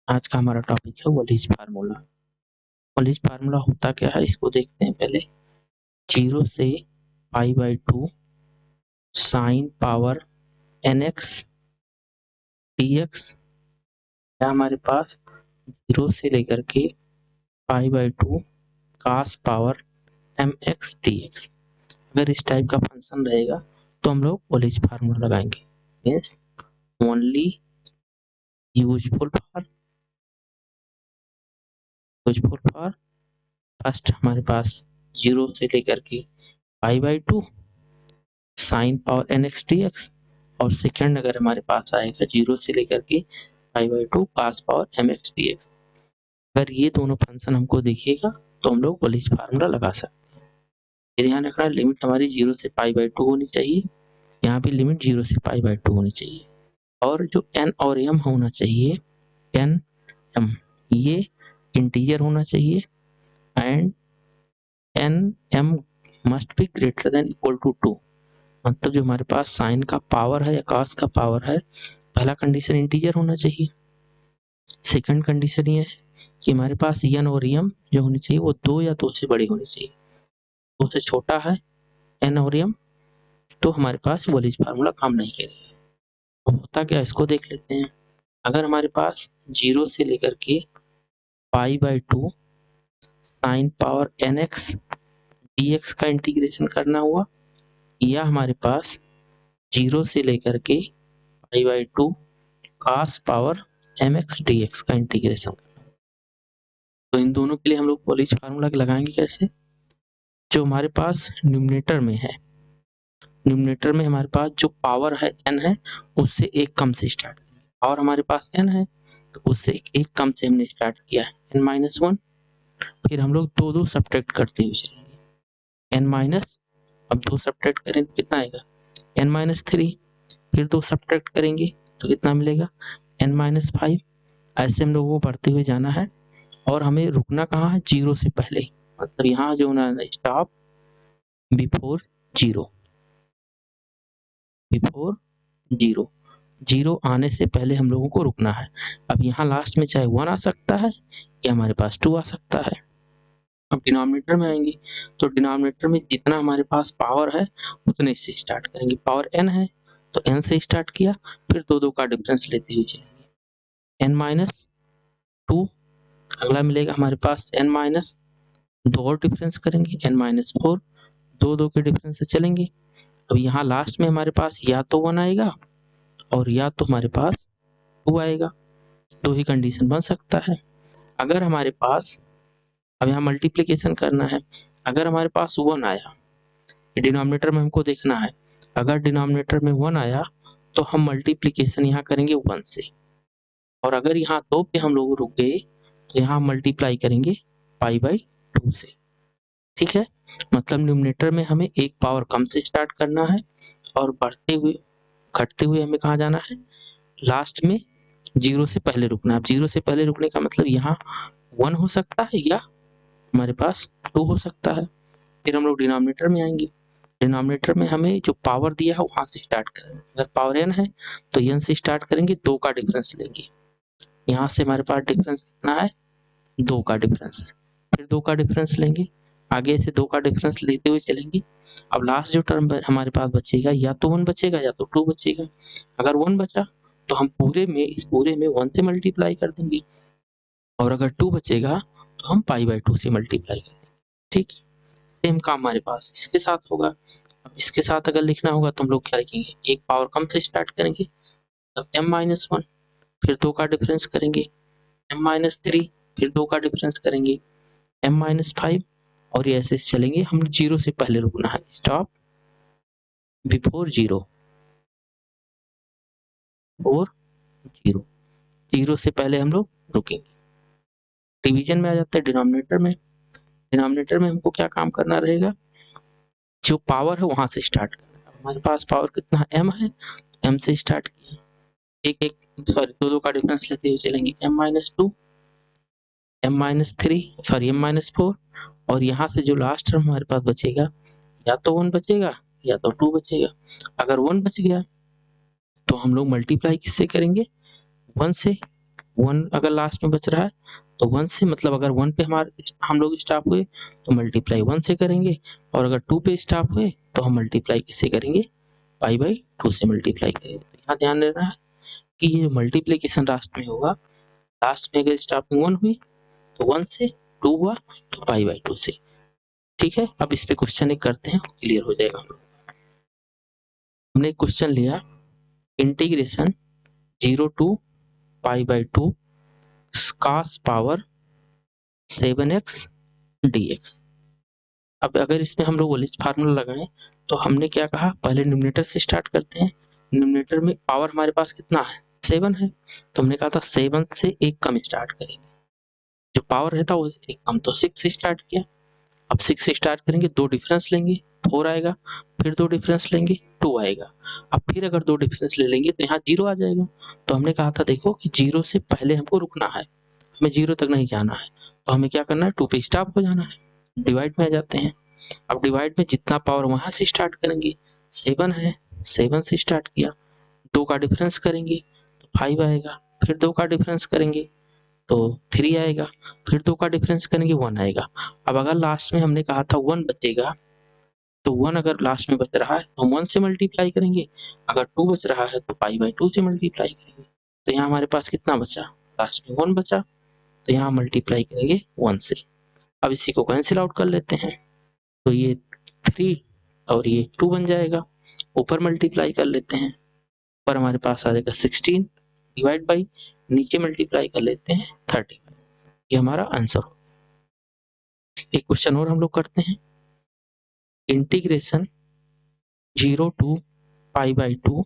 आज का हमारा टॉपिक है वॉलिज फार्मूला। वॉलिज फार्मूला होता क्या है इसको देखते हैं पहले। 0 से π/2 साइन पावर nx dx या हमारे पास 0 से लेकर के π/2 cos पावर mx dx। अगर इस टाइप का फंक्शन रहेगा तो हम लोग वॉलिज फार्मूला लगाएंगे। Means only useful for first हमारे पास 0 से लेकर के π/2 साइन पावर nx dx और सेकंड अगर हमारे पास आएगा 0 से लेकर के π/2 cos पावर mx dx। अगर ये दोनों फंक्शन हमको दिखेगा तो हम लोग वॉलिज फार्मूला लगा सकते हैं। ये ध्यान रखना, लिमिट हमारी 0 से π/2 होनी चाहिए। यहाँ पे लिमिट 0 से π/2 होनी चाहिए और जो n और m होना चाहिए, n m ये इंटीजर होना चाहिए and n m must be greater than equal to 2। मतलब जो हमारे पास साइन का पावर है या कॉस का पावर है, पहला कंडीशन इंटीजर होना चाहिए। सेकंड कंडीशन ये है कि हमारे पास एन और एम जो होनी चाहिए वो 2 या 2 से बड़ी होनी चाहिए। 2 से छोटा है एन और एम तो हमारे पास वॉलिज फार्मूला काम नहीं करेगा। तो होता क्या इसको देख लेते हैं। अगर हमारे पास 0 से लेकर के π/2 साइन पावर nx dx का इंटीग्रेशन करना हुआ या हमारे पास 0 से लेकर के π/2 cos पावर mx dx का इंटीग्रेशन। तो इन दोनों के लिए हम लोग वॉलिज फार्मूला लगाएंगे कैसे। जो हमारे पास न्यूमरेटर में है, न्यूमरेटर में हमारे पास जो पावर है n है उससे एक कम से स्टार्ट करेंगे। पावर हमारे पास n है तो उससे एक कम से हमने स्टार्ट किया है n-1। फिर हम लोग दो दो सब्ट्रैक्ट करते हुए चलेंगे n-, अब 2 सब्ट्रैक्ट करें तो कितना आएगा n-3। फिर 2 सब्ट्रैक्ट करेंगे तो कितना मिलेगा n-5। ऐसे हम लोगों को बढ़ते हुए जाना है और हमें रुकना कहाँ है 0 से पहले। मतलब यहाँ जो होना है स्टॉप बिफोर 0, बिफोर 0, 0 आने से पहले हम लोगों को रुकना है। अब यहाँ लास्ट में चाहे 1 आ सकता है या हमारे पास 2 आ सकता है। अब डिनोमिनेटर में आएंगे तो डिनोमिनेटर में जितना हमारे पास पावर है उतने से स्टार्ट करेंगे। पावर n है तो n से स्टार्ट किया, फिर दो दो का डिफरेंस लेते हुए चलेंगे n-2। अगला मिलेगा हमारे पास n-, दो और डिफरेंस करेंगे n-4, दो दो के डिफरेंस से चलेंगे। अब यहाँ लास्ट में हमारे पास या तो 1 आएगा और या तो हमारे पास 2 आएगा। दो ही कंडीशन बन सकता है। अगर हमारे पास अब यहाँ मल्टीप्लिकेशन करना है, अगर हमारे पास 1 आया, डिनोमिनेटर में हमको देखना है, अगर डिनोमिनेटर में 1 आया तो हम मल्टीप्लिकेशन यहाँ करेंगे 1 से, और अगर यहाँ 2 पे हम लोग रुक गए तो यहाँ मल्टीप्लाई करेंगे π/2 से। ठीक है, मतलब न्यूमरेटर में हमें एक पावर कम से स्टार्ट करना है और बढ़ते हुए घटते हुए हमें कहाँ जाना है, लास्ट में 0 से पहले रुकना है। 0 से पहले रुकने का मतलब यहाँ 1 हो सकता है या हमारे पास 2 हो सकता है। फिर हम लोग डिनोमिनेटर में आएंगे, डिनोमिनेटर में हमें जो पावर दिया है वहां से स्टार्ट करेंगे। अगर पावर n है तो n से स्टार्ट करेंगे, 2 का डिफरेंस लेंगे। यहाँ से हमारे पास डिफरेंस कितना है, 2 का डिफरेंस है। फिर 2 का डिफरेंस लेंगे, आगे से 2 का डिफरेंस लेते हुए चलेंगे। अब लास्ट जो टर्म हमारे पास बचेगा या तो 1 बचेगा या तो 2 बचेगा। अगर 1 बचा तो हम इस पूरे में 1 से मल्टीप्लाई कर देंगे और अगर 2 बचेगा तो हम π/2 से मल्टीप्लाई कर देंगे। ठीक, सेम काम हमारे पास इसके साथ होगा। अब इसके साथ अगर लिखना होगा तो हम लोग क्या लिखेंगे, एक पावर कम से स्टार्ट करेंगे तब m-1, फिर 2 का डिफरेंस करेंगे m-3, फिर 2 का डिफरेंस करेंगे m-5 और ये ऐसे चलेंगे। हम 0 से पहले रुकना है, स्टॉप बिफोर 0, और 0, 0 से पहले हम लोग रुकेंगे। डिवीजन में आ जाता है डिनोमिनेटर में। डिनोमिनेटर में हमको क्या काम करना रहेगा, जो पावर है वहां से स्टार्ट करना है। हमारे पास पावर कितना है, m है, m से स्टार्ट किया, दो दो का डिफरेंस लेते हुए चलेंगे m-2, m-3, m-4 और यहाँ से जो लास्ट टर्म हमारे पास बचेगा या तो 1 बचेगा या तो 2 बचेगा। अगर 1 बच गया तो हम लोग मल्टीप्लाई किससे करेंगे, 1 से, 1 अगर लास्ट में बच रहा है तो 1 से, मतलब अगर 1 पे हम लोग स्टॉप हुए तो मल्टीप्लाई 1 से करेंगे, और अगर 2 पे स्टॉप हुए तो हम मल्टीप्लाई किससे करेंगे, पाई बाई 2 से मल्टीप्लाई करेंगे। तो यहाँ ध्यान देना है कि ये मल्टीप्लीकेशन लास्ट में होगा, लास्ट में अगर स्टॉपिंग 1 हुई तो 1 से, 2 हुआ तो पाई बाई 2 से। ठीक है, अब इस पे क्वेश्चन एक करते हैं, क्लियर हो जाएगा। हमने एक क्वेश्चन लिया, integration 0 to pi by 2 cos power 7x dx। अब अगर इसमें हम लोग वोल्टेज फार्मूला लगाएं तो हमने क्या कहा, पहले न्यूमरेटर से स्टार्ट करते हैं। न्यूमरेटर में पावर हमारे पास कितना है, 7 है, तो हमने कहा था 7 से एक कम स्टार्ट करेंगे, जो पावर रहता है वो एक कम, तो 6 से स्टार्ट किया। अब 6 से स्टार्ट करेंगे, 2 डिफरेंस लेंगे 4 आएगा, फिर 2 डिफरेंस लेंगे 2 आएगा, अब फिर अगर 2 डिफरेंस ले लेंगे तो यहाँ 0 आ जाएगा। तो हमने कहा था देखो कि 0 से पहले हमको रुकना है, हमें 0 तक नहीं जाना है, तो हमें क्या करना है, 2 पे स्टॉप हो जाना है। डिवाइड में आ जाते हैं, अब डिवाइड में जितना पावर वहां से स्टार्ट करेंगे, 7 है, 7 से स्टार्ट किया, 2 का डिफरेंस करेंगे तो 5 आएगा, फिर 2 का डिफरेंस करेंगे तो 3 आएगा, फिर 2 का डिफरेंस करेंगे 1 आएगा। अब अगर लास्ट में हमने कहा था 1 बचेगा, तो 1 अगर लास्ट में बच रहा है तो हम 1 से मल्टीप्लाई करेंगे, अगर 2 बच रहा है तो पाई बाई 2 से मल्टीप्लाई करेंगे। तो यहाँ हमारे पास कितना बचा, लास्ट में 1 बचा, तो यहाँ मल्टीप्लाई करेंगे 1 से। अब इसी को कैंसिल आउट कर लेते हैं, तो ये 3 और ये 2 बन जाएगा, ऊपर मल्टीप्लाई कर लेते हैं, ऊपर हमारे पास आ जाएगा 16 डिवाइड बाई, नीचे मल्टीप्लाई कर लेते हैं 30। ये हमारा आंसर हो। एक क्वेश्चन और हम लोग करते हैं, इंटीग्रेशन 0 टू पाई बाई 2,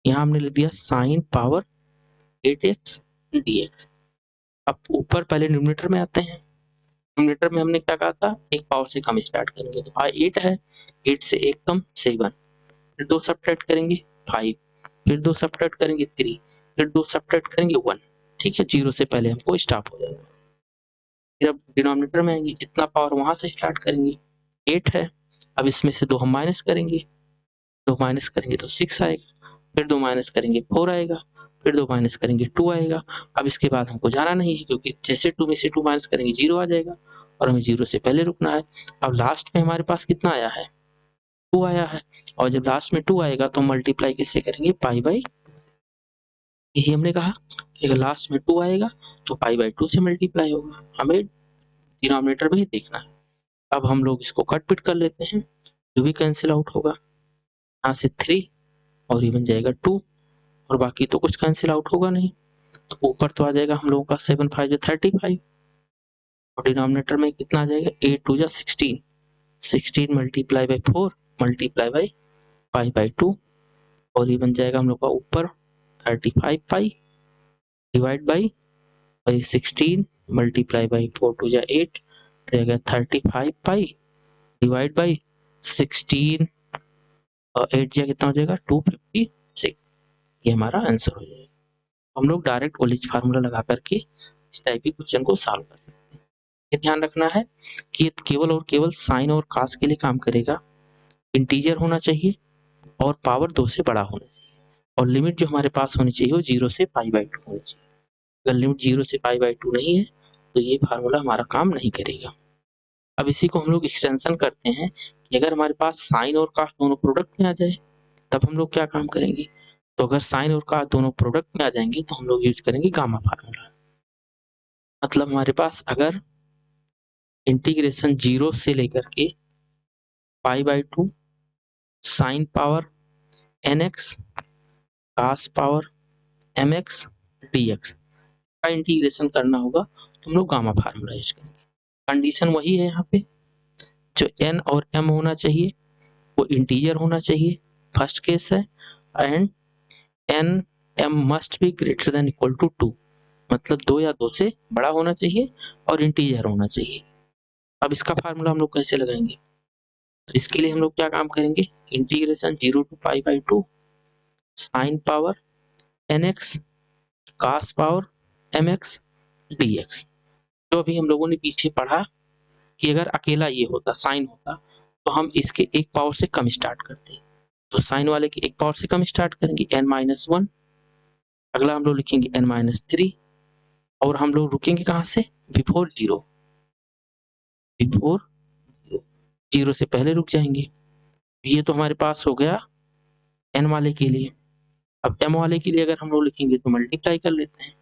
यहाँ हमने लिख दिया साइन पावर 8x dx। अब ऊपर पहले न्यूमरेटर में आते हैं, न्यूमरेटर में हमने क्या कहा था, एक पावर से कम स्टार्ट करेंगे, तो भाई 8 है, 8 से एक कम 7, फिर 2 सब्ट्रैक्ट करेंगे 5, फिर 2 सब्ट्रैक्ट करेंगे 3, फिर 2 सब्ट्रैक्ट करेंगे 1। ठीक है, 0 से पहले हमको स्टॉप हो जाएगा। फिर अब डिनोमिनेटर में आएंगे, जितना पावर वहां से स्टार्ट करेंगे, 8 है, अब इसमें से 2 हम माइनस करेंगे, 2 माइनस करेंगे तो 6 आएगा, फिर 2 माइनस करेंगे 4 आएगा, फिर 2 माइनस करेंगे 2 आएगा। अब इसके बाद हमको जाना नहीं है, क्योंकि जैसे 2 में से 2 माइनस करेंगे 0 आ जाएगा, और हमें 0 से पहले रुकना है। अब लास्ट में हमारे पास कितना आया है, 2 आया है, और जब लास्ट में 2 आएगा तो मल्टीप्लाई किससे करेंगे, पाई बाई, यही हमने कहा कि अगर लास्ट में 2 आएगा तो पाई बाई 2 से मल्टीप्लाई होगा, हमें डिनोमिनेटर में ही देखना है। अब हम लोग इसको कट पिट कर लेते हैं, जो भी कैंसिल आउट होगा, यहाँ से 3 और ये बन जाएगा 2, और बाकी तो कुछ कैंसिल आउट होगा नहीं, तो ऊपर तो आ जाएगा हम लोगों का 7 5 35, और डिनोमिनेटर में कितना आ जाएगा, 8 2 16, 16 multiply by 4 multiply by pi by 2, और ये बन जाएगा हम लोग का ऊपर 35 पाई डिवाइड बाई, और ये 16 मल्टीप्लाई बाई 4 2 8, तो आएगा 35 पाई डिवाइड बाई 16, और 8 जा कितना हो जाएगा 256। ये हमारा आंसर हो जाएगा। हम लोग डायरेक्ट वोल्टेज फार्मूला लगा करके इस टाइप के क्वेश्चन को सॉल्व कर सकते हैं। ये ध्यान रखना है कि ये केवल और केवल साइन और कास के लिए काम करेगा, इंटीजर होना चाहिए और पावर 2 से बड़ा होना चाहिए, और लिमिट जो हमारे पास होनी चाहिए वो 0 से पाई बाई 2 होनी चाहिए। अगर लिमिट 0 से पाई बाई 2 नहीं है तो ये फार्मूला हमारा काम नहीं करेगा। अब इसी को हम लोग एक्सटेंशन करते हैं कि अगर हमारे पास साइन और कास दोनों प्रोडक्ट में आ जाए तब हम लोग क्या काम करेंगे, तो अगर साइन और कास दोनों प्रोडक्ट में आ जाएंगे तो हम लोग यूज करेंगे गामा फार्मूला। मतलब हमारे पास अगर इंटीग्रेशन 0 से लेकर के pi by 2 sine power nx cos power mx dx का इंटीग्रेशन करना होगा तो हम लोग गामा फार्मूला यूज करेंगे। कंडीशन वही है, यहाँ पे जो n और m होना चाहिए वो इंटीजर होना चाहिए, फर्स्ट केस है, and n m must be greater than equal to 2, मतलब 2 या 2 से बड़ा होना चाहिए और इंटीजर होना चाहिए। अब इसका फार्मूला हम लोग कैसे लगाएंगे, तो इसके लिए हम लोग क्या काम करेंगे, integration 0 to pi by 2 sine power nx cos power mx dx। तो अभी हम लोगों ने पीछे पढ़ा कि अगर अकेला ये होता, साइन होता, तो हम इसके एक पावर से कम स्टार्ट करते, तो साइन वाले के एक पावर से कम स्टार्ट करेंगे n-1, अगला हम लोग लिखेंगे n-3 और हम लोग रुकेंगे कहाँ से, बिफोर जीरो, बिफोर जीरो से पहले रुक जाएंगे। ये तो हमारे पास हो गया n वाले के लिए। अब m वाले के लिए अगर हम लोग लिखेंगे तो मल्टीप्लाई कर लेते हैं।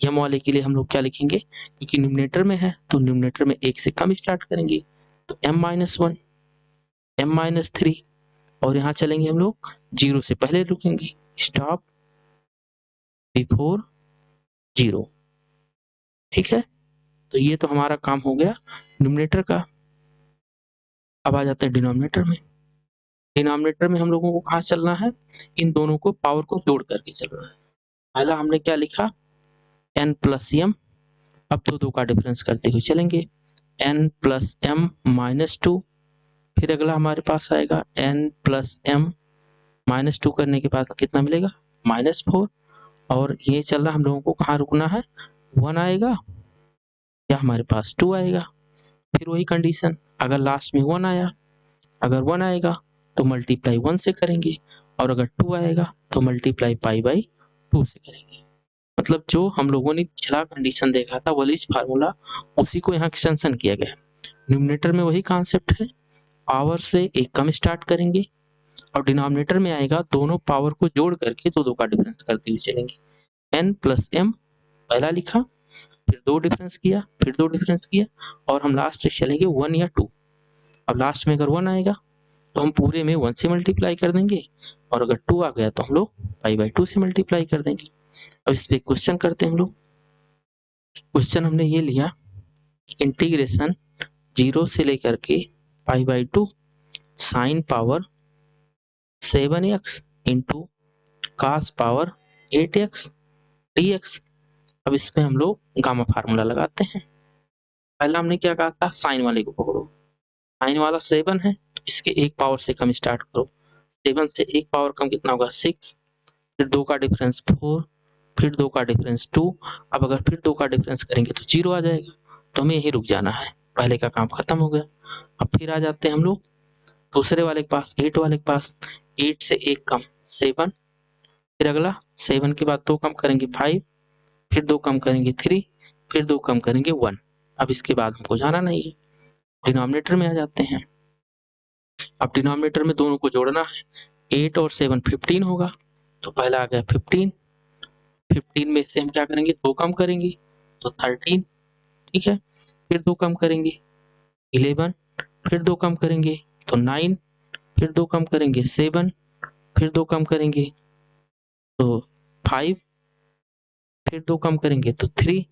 m वाले के लिए हम लोग क्या लिखेंगे, क्योंकि न्यूमरेटर में है तो न्यूमरेटर में 1 से कम स्टार्ट करेंगे, तो m-1 m-3 और यहाँ चलेंगे हम लोग जीरो से पहले रुकेंगे, स्टॉप बिफोर जीरो। ठीक है, तो ये तो हमारा काम हो गया न्यूमरेटर का। अब आ जाते हैं डिनोमिनेटर में। डिनोमिनेटर में हम लोगों को कहाँ चलना है, इन दोनों को पावर को जोड़ करके चलना है। पहला हमने क्या लिखा, n प्लस m, अब दो का डिफरेंस करते हुए चलेंगे, n प्लस m माइनस 2, फिर अगला हमारे पास आएगा n प्लस m माइनस 2 करने के बाद कितना मिलेगा, -4, और ये चल रहा हम लोगों को कहाँ रुकना है, 1 आएगा या हमारे पास 2 आएगा। फिर वही कंडीशन, अगर लास्ट में 1 आया, अगर 1 आएगा तो मल्टीप्लाई 1 से करेंगे, और अगर 2 आएगा तो मल्टीप्लाई पाई बाई 2 से करेंगे। मतलब जो हम लोगों ने पिछला कंडीशन देखा था वलीज फार्मूला, उसी को यहाँ एक्सटेंशन किया गया। न्यूमरेटर में वही कॉन्सेप्ट है, पावर से एक कम स्टार्ट करेंगे, और डिनोमिनेटर में आएगा दोनों पावर को जोड़ करके दो का डिफरेंस करते हुए चलेंगे। n प्लस m पहला लिखा, फिर 2 डिफरेंस किया, फिर 2 डिफरेंस किया, और हम लास्ट से चलेंगे 1 या 2। अब लास्ट में अगर 1 आएगा तो हम पूरे में 1 से मल्टीप्लाई कर देंगे, और अगर 2 आ गया तो हम लोग पाई बाई 2 से मल्टीप्लाई कर देंगे। अब इस पे क्वेश्चन करते हैं हम लोग। क्वेश्चन हमने ये लिया, इंटीग्रेशन 0 से लेकर के pi by 2 sine power 7x into cos power 8x dx। अब इसमें हम लोग गामा फार्मूला लगाते हैं। पहला हमने क्या कहा था, साइन वाले को पकड़ो, साइन वाला 7 है तो इसके एक पावर से कम स्टार्ट करो, 7 से एक पावर कम कितना होगा, 6, फिर 2 का डिफरेंस 4, फिर 2 का डिफरेंस 2। अब अगर फिर 2 का डिफरेंस करेंगे तो 0 आ जाएगा, तो हमें यहीं रुक जाना है, पहले का काम खत्म हो गया। अब फिर आ जाते हैं हम लोग दूसरे वाले के पास, 8 वाले के पास, 8 से एक कम 7, फिर अगला 7 के बाद 2 कम करेंगे 5, फिर 2 कम करेंगे 3, फिर 2 कम करेंगे 1। अब इसके बाद हमको जाना नहीं है, डिनोमिनेटर में आ जाते हैं। अब डिनोमिनेटर में दोनों को जोड़ना है, 8 और 7 15 होगा, तो पहला आ गया 15, 15 में से हम क्या करेंगे, 2 कम करेंगे तो 13, ठीक है, फिर 2 कम करेंगे 11, फिर 2 कम करेंगे तो 9, फिर 2 कम करेंगे 7, फिर 2 कम करेंगे तो 5, फिर 2 कम करेंगे तो 3,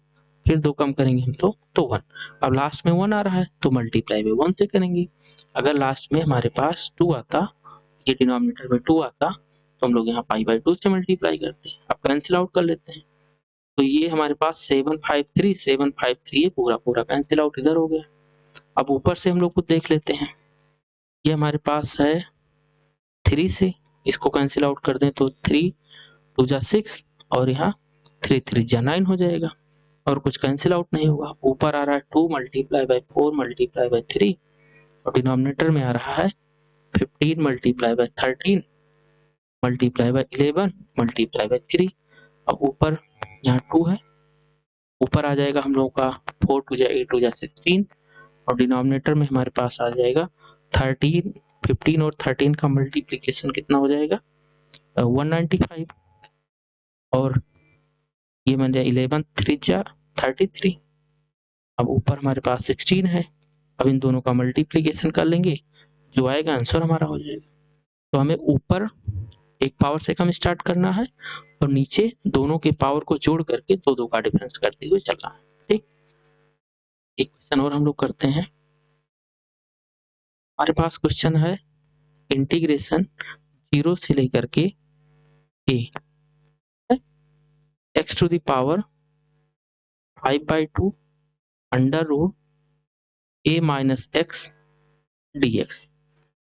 फिर 2 कम करेंगे हम तो 1। अब लास्ट में 1 आ रहा है तो मल्टीप्लाई में 1 से करेंगे। अगर लास्ट में हमारे पास 2 आता, ये डिनोमिनेटर में 2 आता, तो हम लोग यहाँ पाई बाई 2 से मल्टीप्लाई करते हैं। अब कैंसिल आउट कर लेते हैं, तो ये हमारे पास 753 ये पूरा पूरा कैंसिल आउट इधर हो गया। अब ऊपर से हम लोग कुछ देख लेते हैं, ये हमारे पास है 3 से, इसको कैंसिल आउट कर दें तो 3 2 जा 6, और यहाँ 3 3 जा 9 हो जाएगा, और कुछ कैंसिल आउट नहीं होगा। ऊपर आ रहा है 2 मल्टीप्लाई बाई 4 मल्टीप्लाई बाई 3, और डिनोमिनेटर में आ रहा है 15 multiply by 13 multiply by 11 multiply by 3। अब ऊपर यहाँ 2 है, ऊपर आ जाएगा हम लोगों का 4 2 जा 8 2 जा 16, और डिनोमिनेटर में हमारे पास आ जाएगा 13, 15 और 13 का मल्टीप्लीकेशन कितना हो जाएगा, 195, और ये बन जाए 11 3 जा 33। अब ऊपर हमारे पास 16 है, अब इन दोनों का मल्टीप्लीकेशन कर लेंगे, जो आएगा आंसर हमारा हो जाएगा। तो हमें ऊपर एक पावर से कम स्टार्ट करना है, और नीचे दोनों के पावर को जोड़ करके दो का डिफरेंस करते हुए चलना है। ठीक, एक क्वेश्चन और हम लोग करते हैं। हमारे पास क्वेश्चन है, इंटीग्रेशन 0 से लेकर के a x to the power 5/2 under root a minus x dx।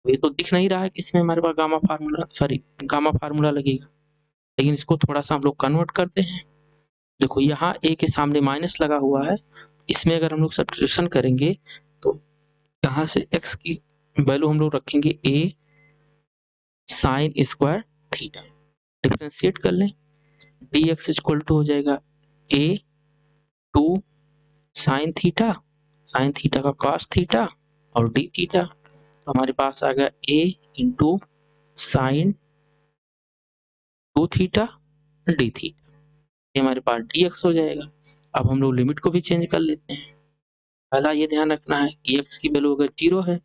ये तो दिख नहीं रहा है कि इसमें हमारे पास गामा फार्मूला लगेगा, लेकिन इसको थोड़ा सा हम लोग कन्वर्ट करते हैं। देखो यहाँ a के सामने माइनस लगा हुआ है, इसमें अगर हम लोग सब्स्टिट्यूशन करेंगे तो यहाँ से x की वैल्यू हम लोग रखेंगे a sine square theta, differentiate कर लें, dx इक्वल टू हो जाएगा a टू साइन थीटा का cos थीटा और d थीटा, तो हमारे पास आ गया a into sine 2 theta d theta, ये हमारे पास dx हो जाएगा। अब हम लोग लिमिट को भी चेंज कर लेते हैं। पहला ये ध्यान रखना है कि x की वैल्यू अगर 0 है,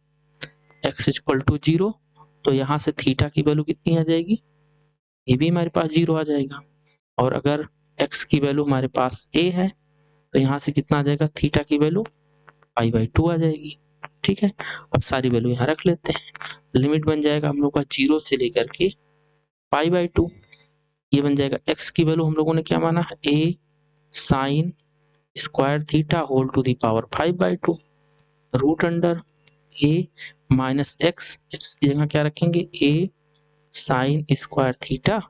x इक्वल टू 0, तो यहाँ से थीटा की वैल्यू कितनी आ जाएगी, ये भी हमारे पास 0 आ जाएगा। और अगर x की वैल्यू हमारे पास a है, तो यहाँ से कितना आ जाएगा, थीटा की वैल्यू π/2 आ जाएगी। ठीक है, अब सारी वैल्यू यहाँ रख लेते हैं। लिमिट बन जाएगा हम लोग का 0 से लेकर के π/2, ये बन जाएगा x की वैल्यू हम लोगों ने क्या माना है, a sine square theta whole to the power 5/2 root under a minus x की जगह क्या रखेंगे, a साइन स्क्वायर थीटा,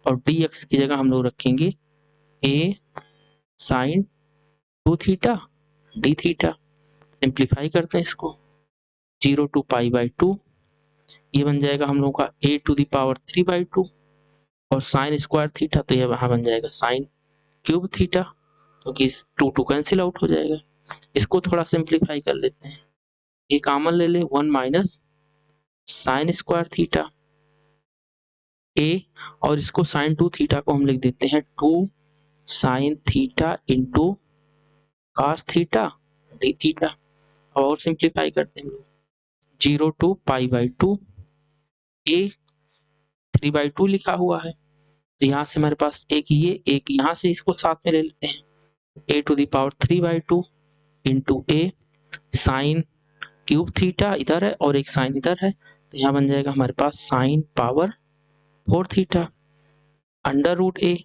और dx की जगह हम लोग रखेंगे a sine 2 theta d theta. Simplify करते हैं इसको, 0 टू π/2, ये बन जाएगा हम लोग का a टू दी पावर 3/2, और साइन स्क्वायर थीटा तो ये वहां बन जाएगा साइन क्यूब थीटा, क्योंकि इस 2 कैंसिल आउट हो जाएगा। इसको थोड़ा सिंप्लीफाई कर लेते हैं, ये कॉमन ले ले, 1 minus sine square theta a, और इसको साइन 2 थीटा को हम लिख देते हैं 2 sine theta into cos theta D theta. और सिंप्लीफाई करते हैं, 0 टू π/2, a 3/2 लिखा हुआ है, तो यहाँ से हमारे पास एक ये एक यहाँ से, इसको साथ में ले लेते हैं, a to the power 3/2 into a sine cube theta इधर है और एक साइन इधर है, तो यहाँ बन जाएगा हमारे पास sine power 4 theta under root a,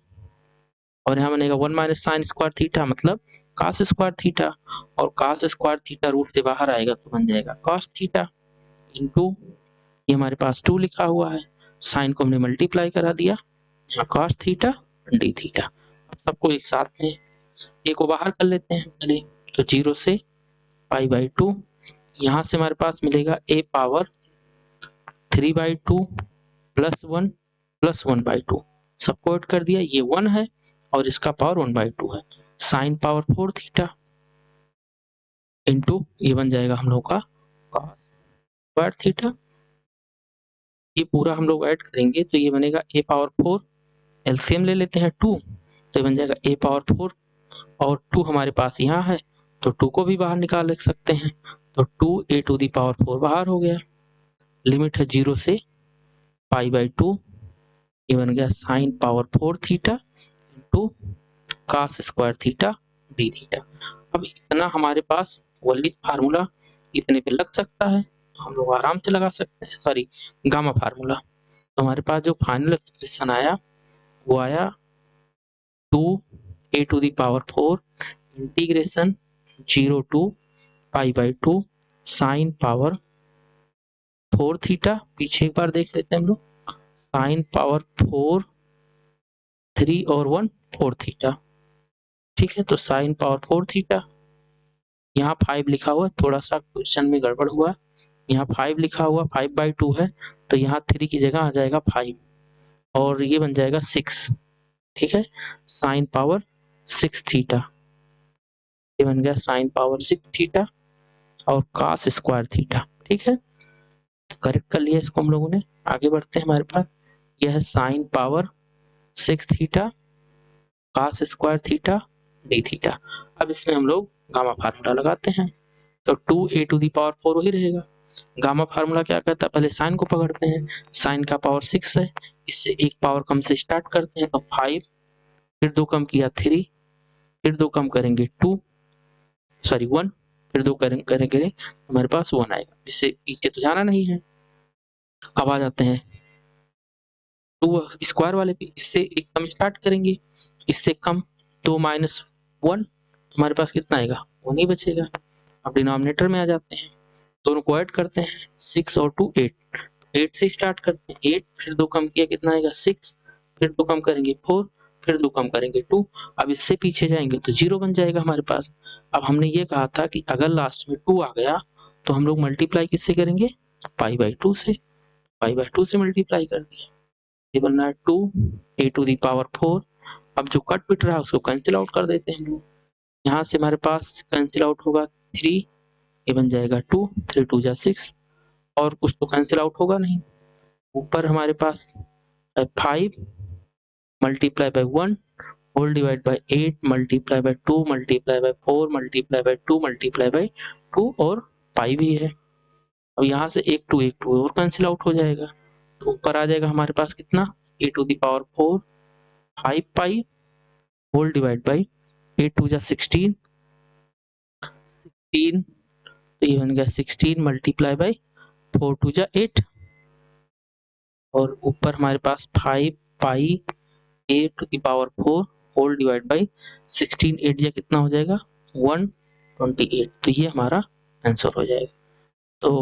और यहाँ बनेगा 1 माइनस साइन स्क्वायर थीटा मतलब cos स्क्वायर थीटा, और cos स्क्वायर थीटा रूट से बाहर आएगा तो बन जाएगा cos थीटा इंटू, ये हमारे पास 2 लिखा हुआ है, साइन को हमने मल्टीप्लाई करा दिया, यहाँ cos थीटा डी थीटा। अब सबको एक साथ में a को बाहर कर लेते हैं पहले, तो 0 से π/2, यहाँ से हमारे पास मिलेगा a पावर 3/2 प्लस 1 प्लस 1/2, सबको ऐड कर दिया, ये 1 है और इसका पावर 1/2 है, साइन पावर 4 थीटा इंटू, ये बन जाएगा हम लोग का cos स्क्वायर थीटा। ये पूरा हम लोग ऐड करेंगे तो ये बनेगा a पावर 4, एलसीएम ले लेते हैं 2, तो ये बन जाएगा a पावर 4, और 2 हमारे पास यहाँ है तो 2 को भी बाहर निकाल सकते हैं, तो 2a टू दी पावर 4 बाहर हो गया। लिमिट है 0 से π/2, ये बन गया sign power 4 theta into cos square theta D theta. अब इतना हमारे पास वोल्टेज फार्मूला इतने पे लग सकता है, हम लोग आराम से लगा सकते हैं, सॉरी गामा फार्मूला। तो हमारे पास जो फाइनल एक्सप्रेशन आया वो आया 2a to the power 4 integration 0 to π/2 sine power 4 theta, पीछे एक बार देख लेते हैं हम लोग, साइन पावर 4 3 और 1 4 थीटा। ठीक है, तो साइन पावर 4 थीटा, यहाँ 5 लिखा हुआ, थोड़ा सा क्वेश्चन में गड़बड़ हुआ, यहाँ 5 लिखा हुआ 5/2 है, तो यहाँ 3 की जगह आ जाएगा 5 और ये बन जाएगा 6। ठीक है, साइन पावर 6 थीटा, ये बन गया साइन पावर 6 थीटा और cos स्क्वायर थीटा। ठीक है, तो करेक्ट कर लिया इसको हम लोगों ने। आगे बढ़ते हैं, हमारे पास यह है sine power 6 theta cos square theta D theta. अब इसमें हम लोग गामा फार्मूला लगाते हैं, तो 2a टू दी पावर 4 वही रहेगा। गामा फार्मूला क्या कहता है, पहले साइन को पकड़ते हैं, साइन का पावर 6 है, इससे एक पावर कम से स्टार्ट करते हैं, तो 5, फिर 2 कम किया 3, फिर 2 कम करेंगे 2, सॉरी 1, फिर 2 करेंगे हमारे पास 1 आएगा, इससे पीछे तो जाना नहीं है। अब आ जाते हैं 2 स्क्वायर वाले पे, इससे एक कम स्टार्ट करेंगे, इससे कम 2 माइनस 1, हमारे पास कितना आएगा, 1 ही बचेगा। अब डिनोमिनेटर में आ जाते हैं, दोनों को ऐड करते हैं, 6 और 2 8, 8 से स्टार्ट करते हैं, 8 फिर 2 कम किया कितना आएगा 6, फिर 2 कम करेंगे 4, फिर 2 कम करेंगे 2, अब इससे पीछे जाएंगे तो 0 बन जाएगा हमारे पास। अब हमने ये कहा था कि अगर लास्ट में 2 आ गया तो हम लोग मल्टीप्लाई किससे करेंगे, π/2 से, π/2 से मल्टीप्लाई कर दिया, ये बनना है 2a टू दी पावर 4 अब जो कट पिट रहा है उसको कैंसिल आउट कर देते हैं हम लोग। यहाँ से हमारे पास कैंसिल आउट होगा 3, ये बन जाएगा 2, 3 2 जा 6, और कुछ तो कैंसिल आउट होगा नहीं। ऊपर हमारे पास है 5 multiply by 1 whole divide by 8 multiply by 2 multiply by 4 multiply by 2 multiply by 2, और पाई भी है। अब यहाँ से एक टू और कैंसिल आउट हो जाएगा, तो ऊपर आ जाएगा हमारे पास कितना, a to the power 4 5 pi whole divide by 8 2 जा 16, तो ये बन गया 16 मल्टीप्लाई बाई 4 2 जा 8, और ऊपर हमारे पास 5 pi a to the power 4 whole divide by 16 8 जा कितना हो जाएगा 128, तो ये हमारा आंसर हो जाएगा। तो